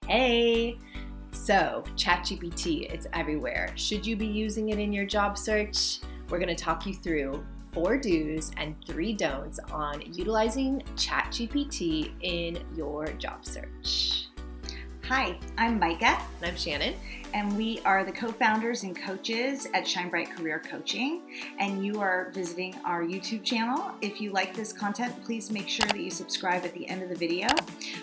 Hey! So, ChatGPT, it's everywhere. Should you be using it in your job search? We're going to talk you through 4 do's and 3 don'ts on utilizing ChatGPT in your job search. Hi, I'm Micah. And I'm Shannon. And we are the co-founders and coaches at Shine Bright Career Coaching. And you are visiting our YouTube channel. If you like this content, please make sure that you subscribe at the end of the video.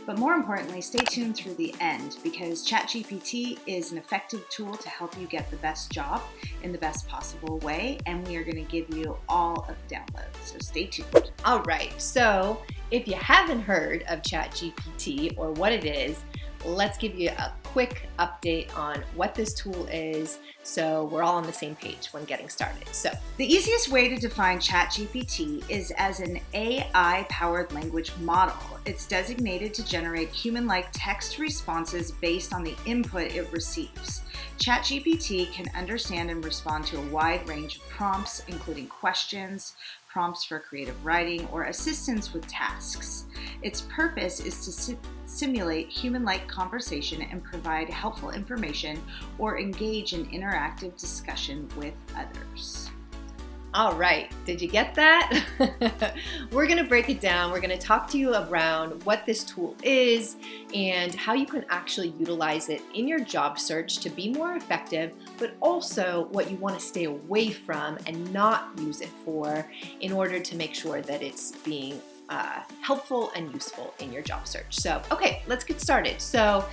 But more importantly, stay tuned through the end because ChatGPT is an effective tool to help you get the best job in the best possible way. And we are going to give you all of the downloads. So stay tuned. All right. So if you haven't heard of ChatGPT or what it is, let's give you a quick update on what this tool is so we're all on the same page when getting started. So, the easiest way to define ChatGPT is as an AI-powered language model. It's designated to generate human-like text responses based on the input it receives. ChatGPT can understand and respond to a wide range of prompts, including questions, prompts for creative writing, or assistance with tasks. Its purpose is to simulate human-like conversation and provide helpful information or engage in interactive discussion with others. All right, did you get that? We're gonna break it down. We're gonna talk to you around what this tool is and how you can actually utilize it in your job search to be more effective, but also what you wanna stay away from and not use it for in order to make sure that it's being helpful and useful in your job search. So, okay, let's get started. So,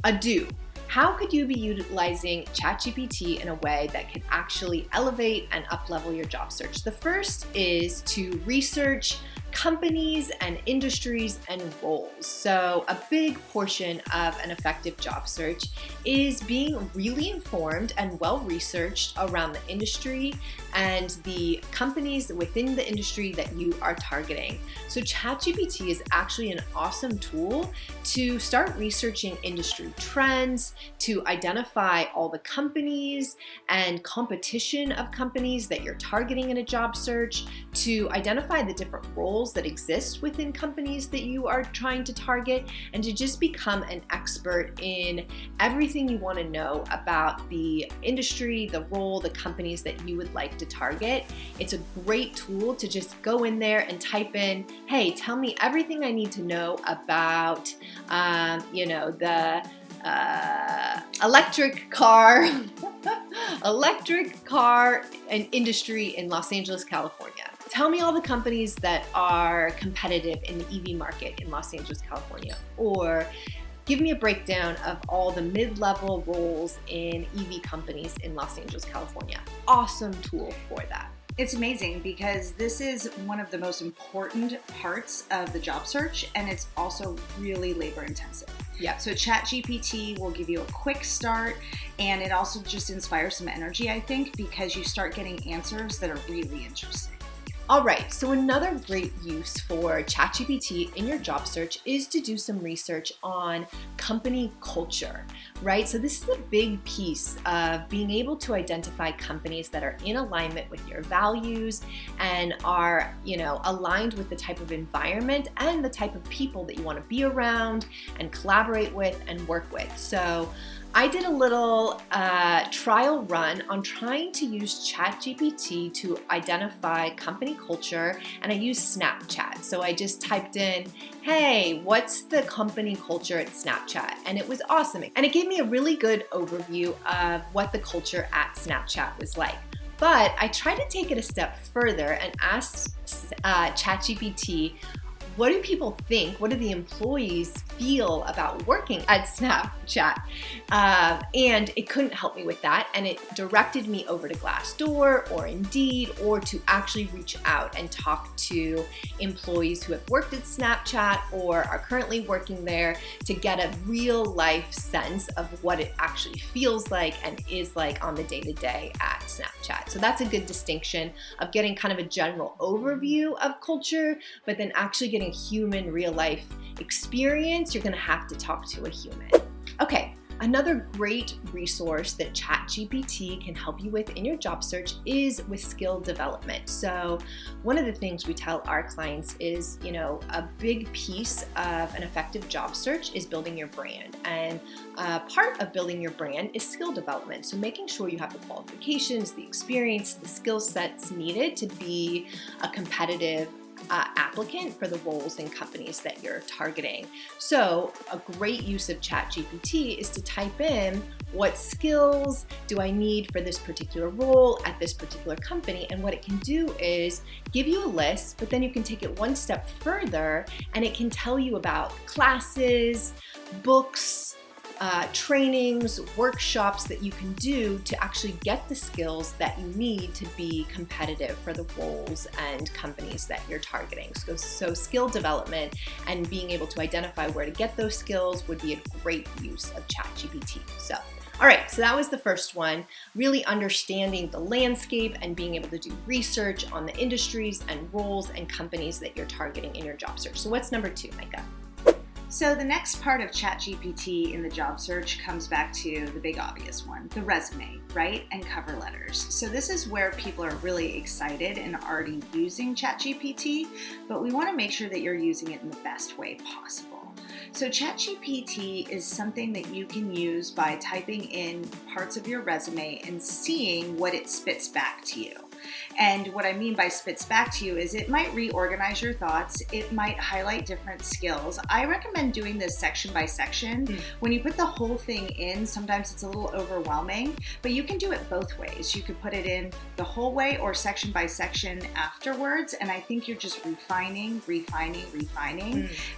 a do. How could you be utilizing ChatGPT in a way that can actually elevate and uplevel your job search? The first is to research companies and industries and roles. So a big portion of an effective job search is being really informed and well-researched around the industry and the companies within the industry that you are targeting. So ChatGPT is actually an awesome tool to start researching industry trends, to identify all the companies and competition of companies that you're targeting in a job search, to identify the different roles that exist within companies that you are trying to target, and to just become an expert in everything you want to know about the industry, the role, the companies that you would like to target. It's a great tool to just go in there and type in, hey, tell me everything I need to know about, the electric car and industry in Los Angeles, California. Tell me all the companies that are competitive in the EV market in Los Angeles, California. Or give me a breakdown of all the mid-level roles in EV companies in Los Angeles, California. Awesome tool for that. It's amazing because this is one of the most important parts of the job search, and it's also really labor intensive. Yeah. So ChatGPT will give you a quick start, and it also just inspires some energy, I think, because you start getting answers that are really interesting. All right, so another great use for ChatGPT in your job search is to do some research on company culture, right? So this is a big piece of being able to identify companies that are in alignment with your values and are, aligned with the type of environment and the type of people that you want to be around and collaborate with and work with. So I did a little trial run on trying to use ChatGPT to identify company culture, and I used Snapchat. So I just typed in, hey, what's the company culture at Snapchat? And it was awesome. And it gave me a really good overview of what the culture at Snapchat was like. But I tried to take it a step further and asked ChatGPT, what do people think? What do the employees feel about working at Snapchat? And it couldn't help me with that. And it directed me over to Glassdoor or Indeed, or to actually reach out and talk to employees who have worked at Snapchat or are currently working there to get a real life sense of what it actually feels like and is like on the day-to-day at Snapchat. So that's a good distinction of getting kind of a general overview of culture, but then actually getting a human real life experience. You're going to have to talk to a human. Okay, Another great resource that ChatGPT can help you with in your job search is with skill development. So one of the things we tell our clients is, a big piece of an effective job search is building your brand. And part of building your brand is skill development. So making sure you have the qualifications, the experience, the skill sets needed to be a competitive applicant for the roles and companies that you're targeting. So a great use of ChatGPT is to type in what skills do I need for this particular role at this particular company, and what it can do is give you a list, but then you can take it one step further and it can tell you about classes, books, trainings, workshops that you can do to actually get the skills that you need to be competitive for the roles and companies that you're targeting. So skill development and being able to identify where to get those skills would be a great use of ChatGPT. All right, so that was the first one, really understanding the landscape and being able to do research on the industries and roles and companies that you're targeting in your job search. So what's number 2, Micah? So the next part of ChatGPT in the job search comes back to the big obvious one, the resume, right? And cover letters. So this is where people are really excited and already using ChatGPT, but we want to make sure that you're using it in the best way possible. So ChatGPT is something that you can use by typing in parts of your resume and seeing what it spits back to you. And what I mean by spits back to you is it might reorganize your thoughts. It might highlight different skills. I recommend doing this section by section. When you put the whole thing in, sometimes it's a little overwhelming, but you can do it both ways. You could put it in the whole way or section by section afterwards. And I think you're just refining,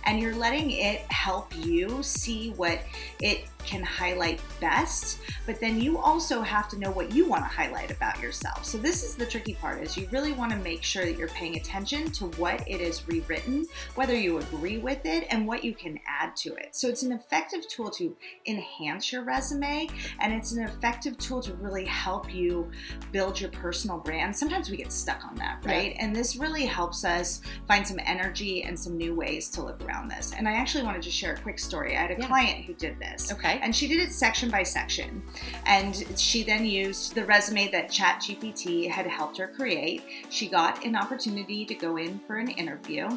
and you're letting it help you see what it can highlight best, but then you also have to know what you want to highlight about yourself. So this is the tricky part, is you really want to make sure that you're paying attention to what it is rewritten, whether you agree with it, and what you can add to it. So it's an effective tool to enhance your resume, and it's an effective tool to really help you build your personal brand. Sometimes we get stuck on that, right? Yeah. And this really helps us find some energy and some new ways to look around this. And I actually wanted to share a quick story. I had a client who did this. Okay. And she did it section by section. And she then used the resume that ChatGPT had helped her create. She got an opportunity to go in for an interview.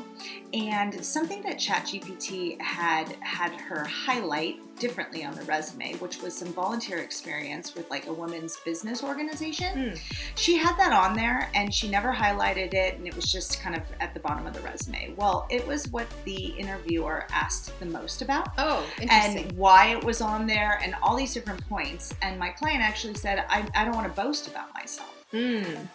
And something that ChatGPT had her highlight differently on the resume, which was some volunteer experience with like a women's business organization. She had that on there and she never highlighted it, and it was just kind of at the bottom of the resume. Well, it was what the interviewer asked the most about. Oh, interesting. And why it was on there and all these different points. And my client actually said, I don't want to boast about myself.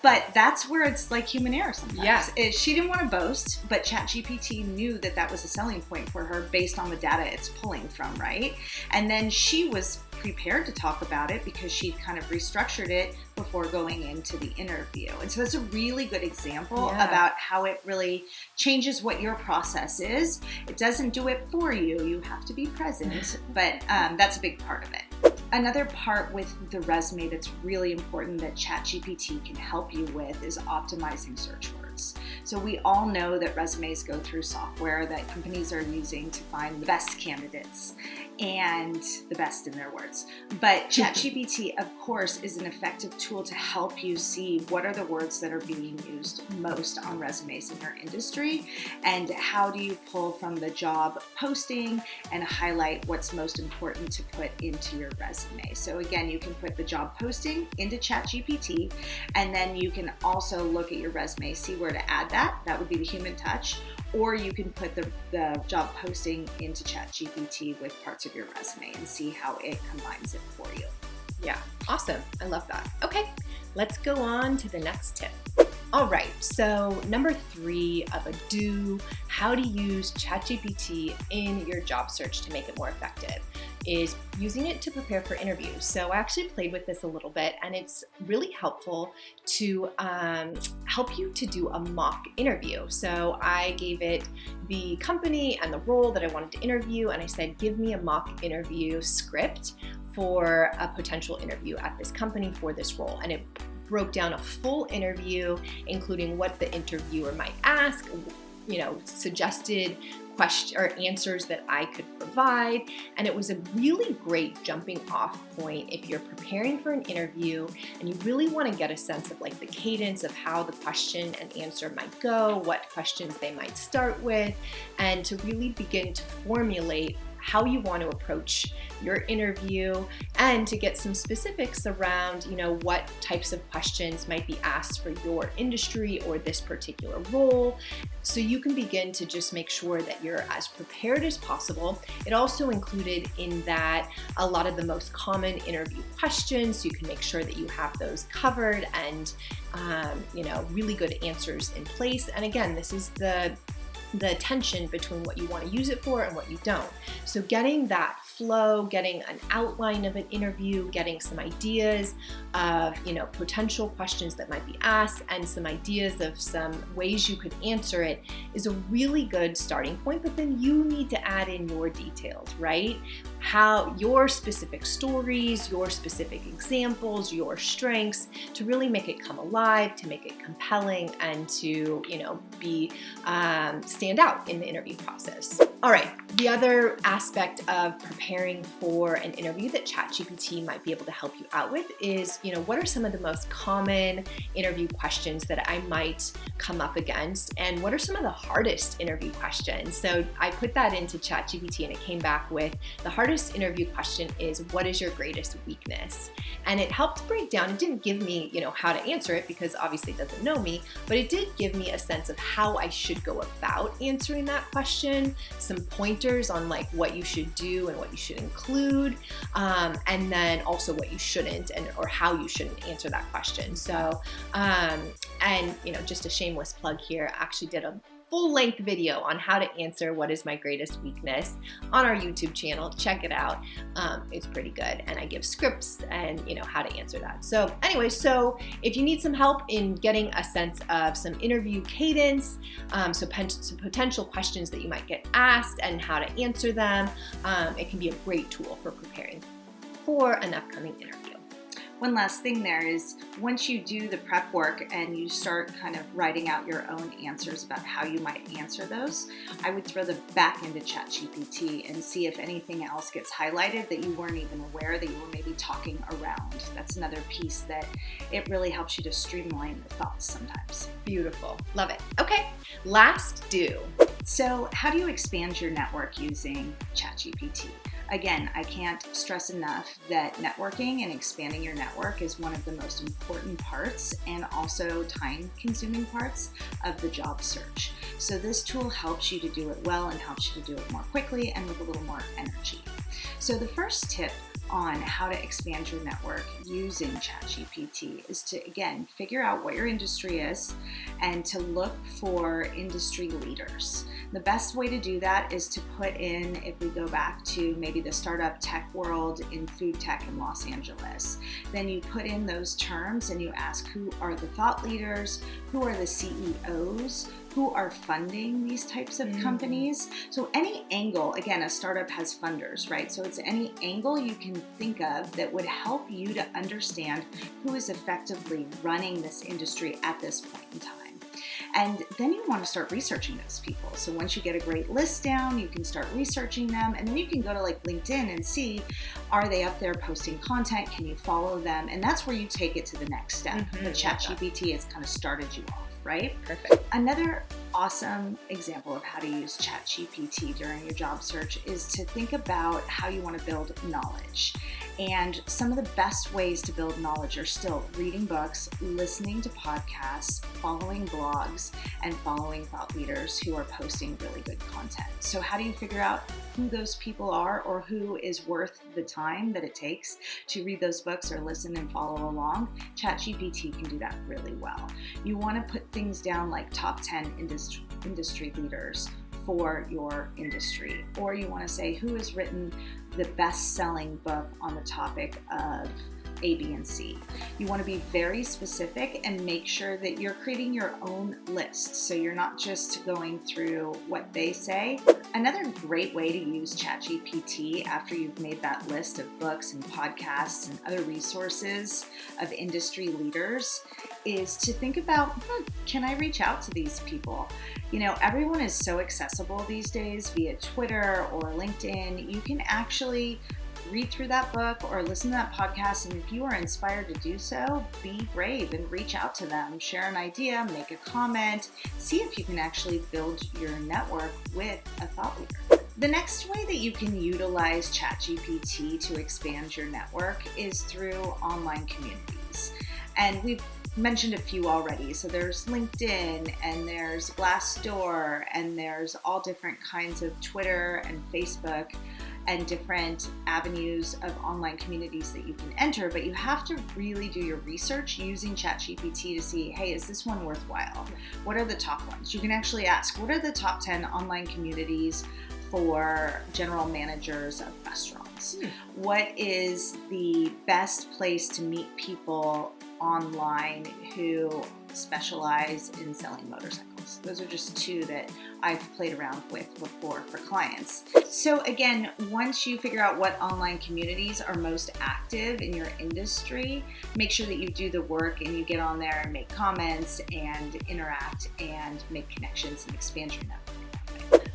But that's where it's like human error sometimes. Yeah. She didn't want to boast, but ChatGPT knew that that was a selling point for her based on the data it's pulling from, right? And then she was prepared to talk about it because she kind of restructured it before going into the interview. And so that's a really good example about how it really changes what your process is. It doesn't do it for you. You have to be present, but that's a big part of it. Another part with the resume that's really important that ChatGPT can help you with is optimizing search words. So we all know that resumes go through software that companies are using to find the best candidates and the best in their words. But ChatGPT, of course, is an effective tool to help you see what are the words that are being used most on resumes in your industry, and how do you pull from the job posting and highlight what's most important to put into your resume. So again, you can put the job posting into ChatGPT, and then you can also look at your resume, see where to add that. That would be the human touch. Or you can put the job posting into ChatGPT with parts of your resume and see how it combines it for you. Yeah, awesome. I love that. Okay, let's go on to the next tip. All right, so number 3 of a do, how to use ChatGPT in your job search to make it more effective, is using it to prepare for interviews. So I actually played with this a little bit, and it's really helpful to help you to do a mock interview. So I gave it the company and the role that I wanted to interview, and I said, give me a mock interview script for a potential interview at this company for this role. And it broke down a full interview, including what the interviewer might ask, suggested question or answers that I could provide. And it was a really great jumping off point if you're preparing for an interview and you really want to get a sense of like the cadence of how the question and answer might go, what questions they might start with, and to really begin to formulate how you want to approach your interview and to get some specifics around, what types of questions might be asked for your industry or this particular role. So you can begin to just make sure that you're as prepared as possible. It also included in that a lot of the most common interview questions. So you can make sure that you have those covered and, really good answers in place. And again, this is the tension between what you want to use it for and what you don't. So getting that flow, getting an outline of an interview, getting some ideas of, potential questions that might be asked and some ideas of some ways you could answer it is a really good starting point. But then you need to add in your details, right? How your specific stories, your specific examples, your strengths to really make it come alive, to make it compelling, and to, stand out in the interview process. All right, the other aspect of preparing for an interview that ChatGPT might be able to help you out with is, what are some of the most common interview questions that I might come up against, and what are some of the hardest interview questions? So I put that into ChatGPT and it came back with the hardest interview question is, what is your greatest weakness? And it helped break down. It didn't give me, how to answer it because obviously it doesn't know me, but it did give me a sense of how I should go about answering that question, some pointers on like what you should do and what you should include, and then also what you shouldn't or how you shouldn't answer that question. So, just a shameless plug here, I actually did a full-length video on how to answer what is my greatest weakness on our YouTube channel. Check it out. It's pretty good. And I give scripts and how to answer that. So anyway, so if you need some help in getting a sense of some interview cadence, some potential questions that you might get asked and how to answer them, it can be a great tool for preparing for an upcoming interview. One last thing there is once you do the prep work and you start kind of writing out your own answers about how you might answer those, I would throw them back into ChatGPT and see if anything else gets highlighted that you weren't even aware that you were maybe talking around. That's another piece that it really helps you to streamline the thoughts sometimes. Beautiful. Love it. Okay, last do. So how do you expand your network using ChatGPT? Again, I can't stress enough that networking and expanding your network is one of the most important parts and also time-consuming parts of the job search. So this tool helps you to do it well and helps you to do it more quickly and with a little more energy. So the first tip on how to expand your network using ChatGPT is to, again, figure out what your industry is and to look for industry leaders. The best way to do that is to put in, if we go back to maybe the startup tech world in food tech in Los Angeles, then you put in those terms and you ask who are the thought leaders, who are the CEOs, who are funding these types of companies. So any angle, again, a startup has funders, right? So it's any angle you can think of that would help you to understand who is effectively running this industry at this point in time. And then you want to start researching those people. So once you get a great list down, you can start researching them, and then you can go to like LinkedIn and see, are they up there posting content? Can you follow them? And that's where you take it to the next step. But ChatGPT has kind of started you off, right? Perfect. Another awesome example of how to use ChatGPT during your job search is to think about how you want to build knowledge. And some of the best ways to build knowledge are still reading books, listening to podcasts, following blogs, and following thought leaders who are posting really good content. So how do you figure out who those people are or who is worth the time that it takes to read those books or listen and follow along? ChatGPT can do that really well. You want to put things down like top 10 industry leaders for your industry, or you want to say who has written the best-selling book on the topic of A, B, and C. You want to be very specific and make sure that you're creating your own list so you're not just going through what they say. Another great way to use ChatGPT after you've made that list of books and podcasts and other resources of industry leaders is to think about, can I reach out to these people? You know, everyone is so accessible these days via Twitter or LinkedIn. You can actually read through that book or listen to that podcast, and if you are inspired to do so, be brave and reach out to them, share an idea, make a comment, see if you can actually build your network with a thought leader. The next way that you can utilize ChatGPT to expand your network is through online communities. And we've mentioned a few already. So there's LinkedIn, and there's Glassdoor, and there's all different kinds of Twitter and Facebook and different avenues of online communities that you can enter, but you have to really do your research using ChatGPT to see, hey, is this one worthwhile? What are the top ones? You can actually ask, what are the top 10 online communities for general managers of restaurants? What is the best place to meet people online who specialize in selling motorcycles? Those are just two that I've played around with before for clients. So again, once you figure out what online communities are most active in your industry, make sure that you do the work and you get on there and make comments and interact and make connections and expand your network.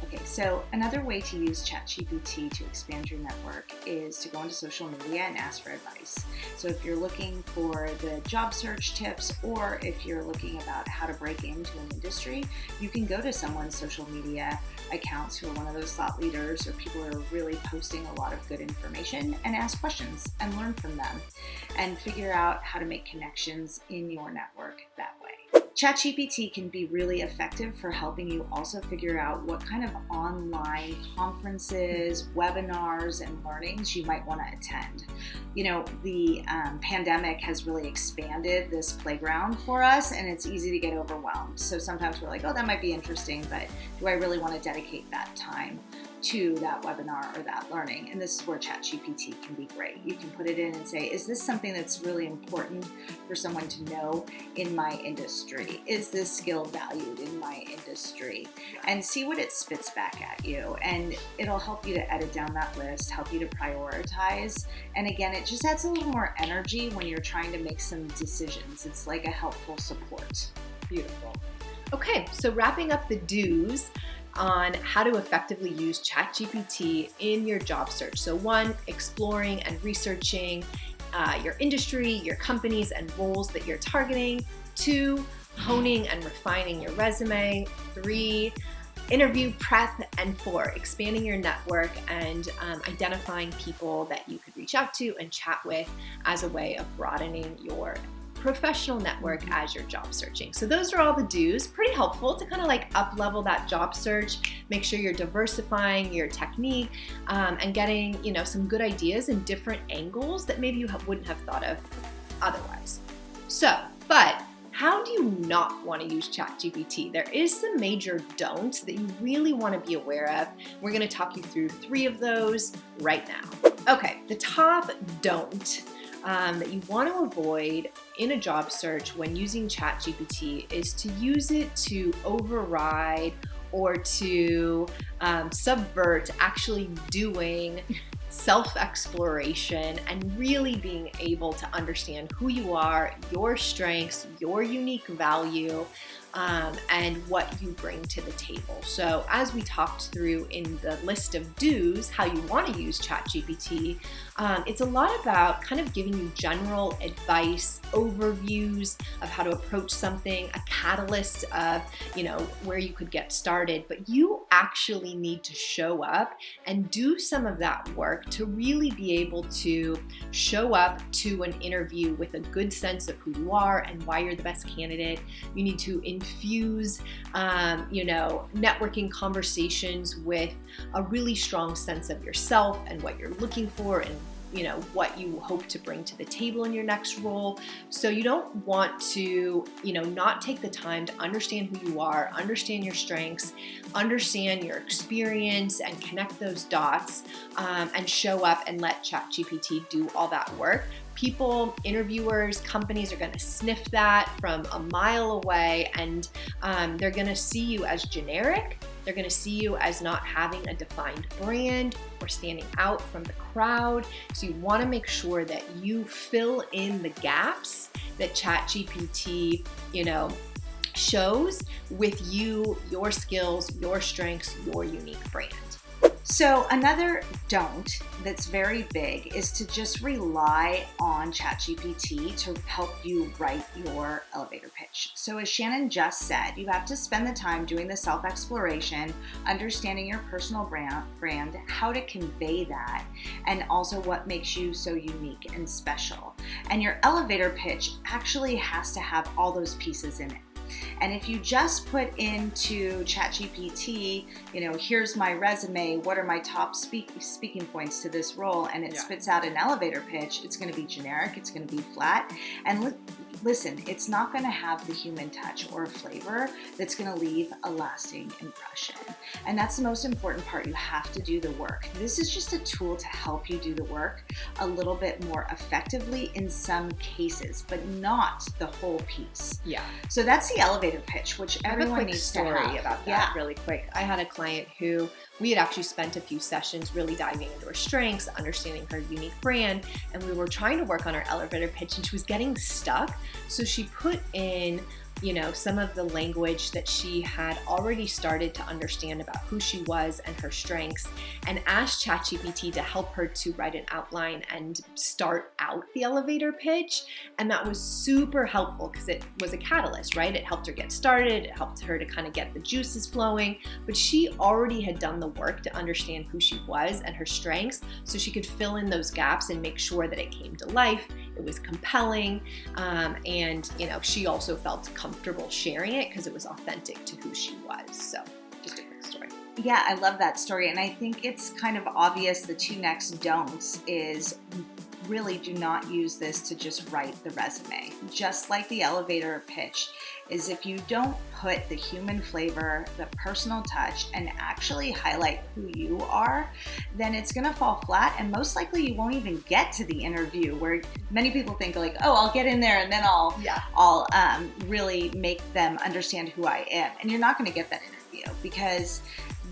Okay, so another way to use ChatGPT to expand your network is to go into social media and ask for advice. So if you're looking for the job search tips, or if you're looking about how to break into an industry, you can go to someone's social media accounts who are one of those thought leaders or people who are really posting a lot of good information and ask questions and learn from them and figure out how to make connections in your network that way. ChatGPT can be really effective for helping you also figure out what kind of online conferences, webinars, and learnings you might want to attend. You know, the pandemic has really expanded this playground for us, and it's easy to get overwhelmed. So sometimes we're like, oh, that might be interesting, but do I really want to dedicate that time to that webinar or that learning? And this is where ChatGPT can be great. You can put it in and say, is this something that's really important for someone to know in my industry? Is this skill valued in my industry? And see what it spits back at you. And it'll help you to edit down that list, help you to prioritize. And again, it just adds a little more energy when you're trying to make some decisions. It's like a helpful support. Beautiful. Okay, so wrapping up the do's on how to effectively use ChatGPT in your job search. So 1, exploring and researching your industry, your companies, and roles that you're targeting. 2, honing and refining your resume. 3, interview prep. And 4, expanding your network and identifying people that you could reach out to and chat with as a way of broadening your professional network as you're job searching. So those are all the do's. Pretty helpful to kind of like up level that job search, make sure you're diversifying your technique and getting, you know, some good ideas and different angles that maybe you wouldn't have thought of otherwise. So, but how do you not want to use ChatGPT? There is some major don'ts that you really want to be aware of. We're going to talk you through 3 of those right now. Okay, the top don't that you want to avoid in a job search when using ChatGPT is to use it to override or to subvert actually doing self-exploration and really being able to understand who you are, your strengths, your unique value, and what you bring to the table. So as we talked through in the list of do's, how you want to use ChatGPT, it's a lot about kind of giving you general advice, overviews of how to approach something, a catalyst of, you know, where you could get started, but you actually need to show up and do some of that work to really be able to show up to an interview with a good sense of who you are and why you're the best candidate. You need to infuse, networking conversations with a really strong sense of yourself and what you're looking for and what you hope to bring to the table in your next role. So you don't want to, not take the time to understand who you are, understand your strengths, understand your experience, and connect those dots, and show up and let ChatGPT do all that work. interviewers, companies are going to sniff that from a mile away, and they're going to see you as generic. They're going to see you as not having a defined brand or standing out from the crowd. So you want to make sure that you fill in the gaps that ChatGPT, shows with you, your skills, your strengths, your unique brand. So another don't that's very big is to just rely on ChatGPT to help you write your elevator pitch. So as Shannon just said, you have to spend the time doing the self-exploration, understanding your personal brand, how to convey that, and also what makes you so unique and special. And your elevator pitch actually has to have all those pieces in it. And if you just put into ChatGPT, here's my resume, what are my top speaking points to this role, and it spits out an elevator pitch, it's going to be generic, it's going to be flat. And listen, it's not going to have the human touch or flavor that's going to leave a lasting impression. And that's the most important part. You have to do the work. This is just a tool to help you do the work a little bit more effectively in some cases, but not the whole piece. Yeah. So that's the elevator pitch, which everyone needs to have. I have a quick story about that really quick. I had a client who we had actually spent a few sessions really diving into her strengths, understanding her unique brand, and we were trying to work on our elevator pitch, and she was getting stuck. So she put in some of the language that she had already started to understand about who she was and her strengths, and asked ChatGPT to help her to write an outline and start out the elevator pitch. And that was super helpful because it was a catalyst, right? It helped her get started. It helped her to kind of get the juices flowing, but she already had done the work to understand who she was and her strengths, so she could fill in those gaps and make sure that it came to life. It was compelling, and she also felt comfortable sharing it because it was authentic to who she was. So just a quick story. Yeah, I love that story. And I think it's kind of obvious the two next don'ts is really do not use this to just write the resume. Just like the elevator pitch is, if you don't put the human flavor, the personal touch, and actually highlight who you are, then it's going to fall flat, and most likely you won't even get to the interview, where many people think like, oh, I'll get in there and then I'll really make them understand who I am. And you're not going to get that interview, because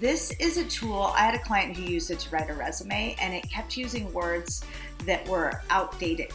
this is a tool. I had a client who used it to write a resume, and it kept using words that were outdated.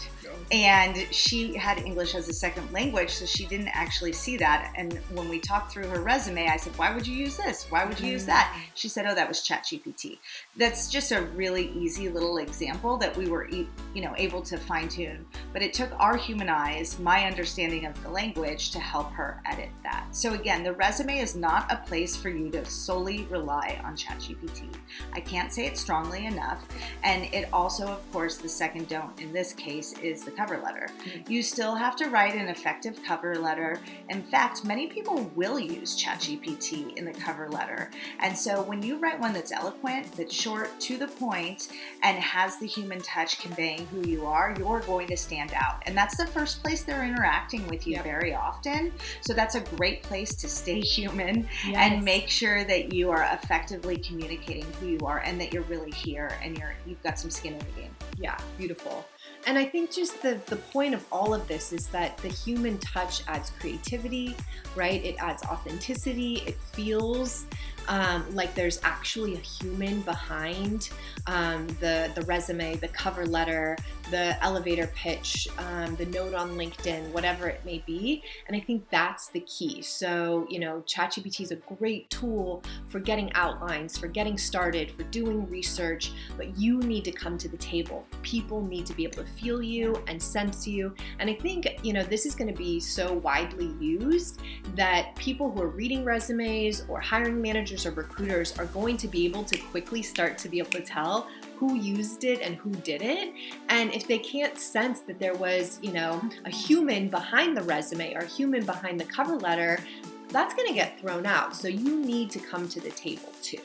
And she had English as a second language, so she didn't actually see that. And when we talked through her resume, I said, why would you use this? Why would you use that? She said, oh, that was ChatGPT. That's just a really easy little example that we were able to fine tune. But it took our human eyes, my understanding of the language, to help her edit that. So again, the resume is not a place for you to solely rely on ChatGPT. I can't say it strongly enough. And it also, of course, the second don't in this case is the cover letter. You still have to write an effective cover letter. In fact, many people will use ChatGPT in the cover letter. And so when you write one that's eloquent, that's short, to the point, and has the human touch conveying who you are, you're going to stand out. And that's the first place they're interacting with you very often. So that's a great place to stay human and make sure that you are effectively communicating who you are, and that you're really here and you've got some skin in the game. Yeah, beautiful. And I think just the point of all of this is that the human touch adds creativity, right? It adds authenticity. It feels like there's actually a human behind the resume, the cover letter, the elevator pitch, the note on LinkedIn, whatever it may be. And I think that's the key. So, ChatGPT is a great tool for getting outlines, for getting started, for doing research, but you need to come to the table. People need to be able to feel you and sense you. And I think, this is going to be so widely used that people who are reading resumes or hiring managers or recruiters are going to be able to quickly start to be able to tell who used it and who didn't. And if they can't sense that there was, a human behind the resume or a human behind the cover letter, that's going to get thrown out. So you need to come to the table too.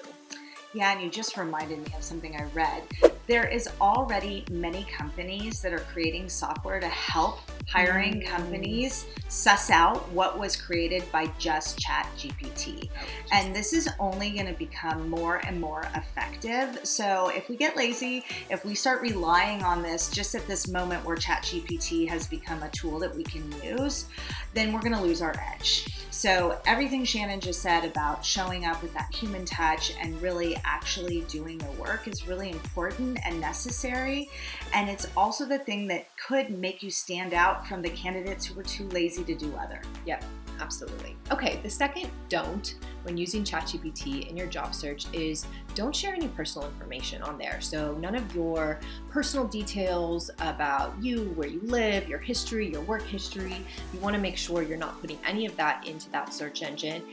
Yeah, and you just reminded me of something I read. There is already many companies that are creating software to help hiring companies suss out what was created by just ChatGPT. And this is only going to become more and more effective. So if we get lazy, if we start relying on this just at this moment where ChatGPT has become a tool that we can use, then we're going to lose our edge. So everything Shannon just said about showing up with that human touch and really actually doing the work is really important and necessary. And it's also the thing that could make you stand out from the candidates who were too lazy to do other. Yep, absolutely. Okay, the second don't when using ChatGPT in your job search is don't share any personal information on there. So none of your personal details about you, where you live, your history, your work history. You want to make sure you're not putting any of that into that search engine,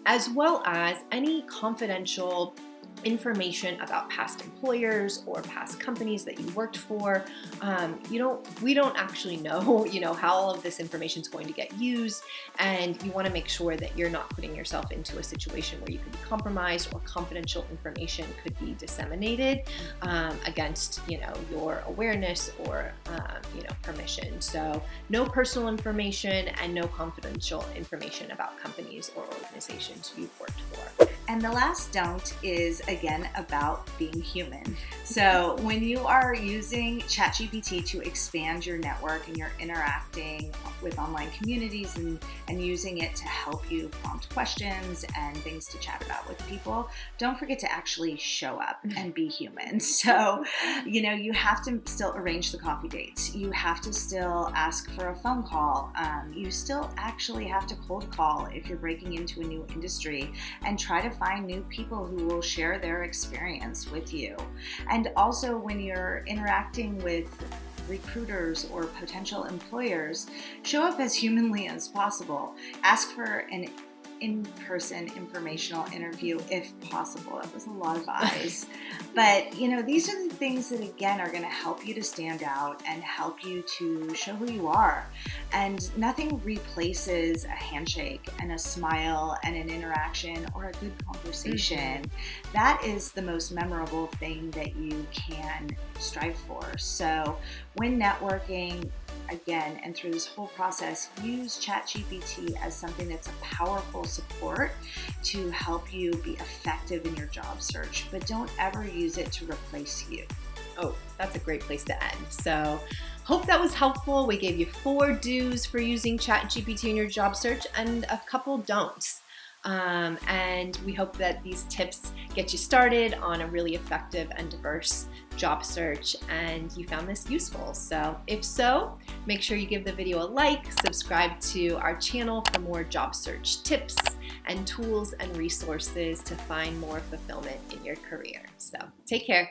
as well as any confidential information about past employers or past companies that you worked for. We don't actually know, how all of this information is going to get used, and you want to make sure that you're not putting yourself into a situation where you could be compromised or confidential information could be disseminated against, your awareness or, permission. So no personal information and no confidential information about companies or organizations you've worked for. And the last don't is, again, about being human. So when you are using ChatGPT to expand your network and you're interacting with online communities and using it to help you prompt questions and things to chat about with people, don't forget to actually show up and be human. So, you have to still arrange the coffee dates. You have to still ask for a phone call. You still actually have to cold call if you're breaking into a new industry and try to find new people who will share their experience with you. And also when you're interacting with recruiters or potential employers, show up as humanly as possible. Ask for an in-person informational interview if possible. That was a lot of eyes. But, these are the things that, again, are going to help you to stand out and help you to show who you are. And nothing replaces a handshake and a smile and an interaction or a good conversation. That is the most memorable thing that you can strive for. So when networking, again, and through this whole process, use ChatGPT as something that's a powerful support to help you be effective in your job search, but don't ever use it to replace you. Oh, that's a great place to end. So hope that was helpful. We gave you 4 do's for using ChatGPT in your job search and a couple don'ts. And we hope that these tips get you started on a really effective and diverse job search and you found this useful. So if so, make sure you give the video a like, subscribe to our channel for more job search tips and tools and resources to find more fulfillment in your career. So take care.